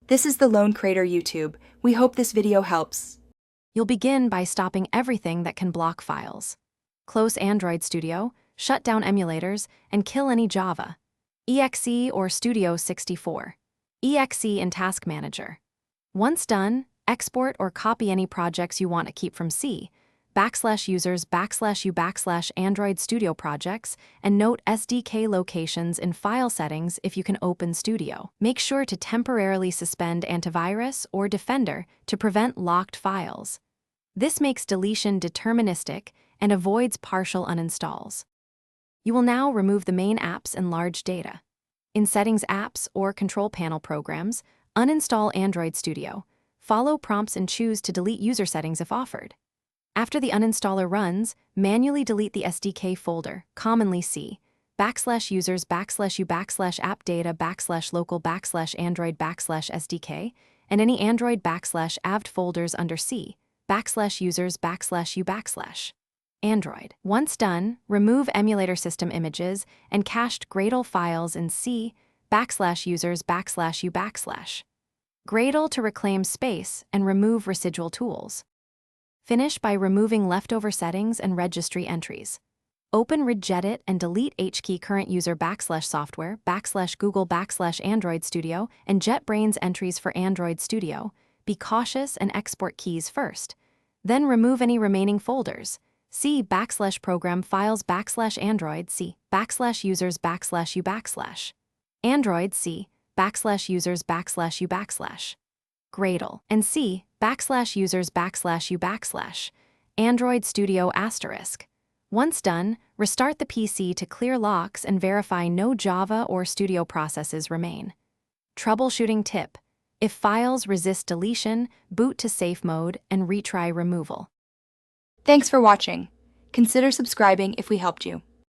This is the Lone Crater YouTube. We hope this video helps. You'll begin by stopping everything that can block files. Close Android Studio, shut down emulators, and kill any Java, exe or Studio 64, exe in Task Manager. Once done, export or copy any projects you want to keep from C, /users/u/ Android Studio projects, and note SDK locations in File Settings if you can open Studio. Make sure to temporarily suspend Antivirus or Defender to prevent locked files. This makes deletion deterministic and avoids partial uninstalls. You will now remove the main apps and large data. In Settings Apps or Control Panel Programs, uninstall Android Studio. Follow prompts and choose to delete user settings if offered. After the uninstaller runs, manually delete the SDK folder, commonly C, /users/appdata/local/Android/SDK, and any Android/avd folders under C, /users/u/. Android. Once done, remove emulator system images and cached Gradle files in C, /users/u/. Gradle to reclaim space and remove residual tools. Finish by removing leftover settings and registry entries. Open Regedit and delete HKey current user /software /Google /Android Studio and JetBrains entries for Android Studio. Be cautious and export keys first. Then remove any remaining folders. C /program files /Android C /users/u/. Android C /users/u/. Gradle and C /users/u/. Android Studio *. Once done, restart the PC to clear locks and verify no Java or Studio processes remain. Troubleshooting tip: if files resist deletion, boot to safe mode and retry removal. Thanks for watching. Consider subscribing if we helped you.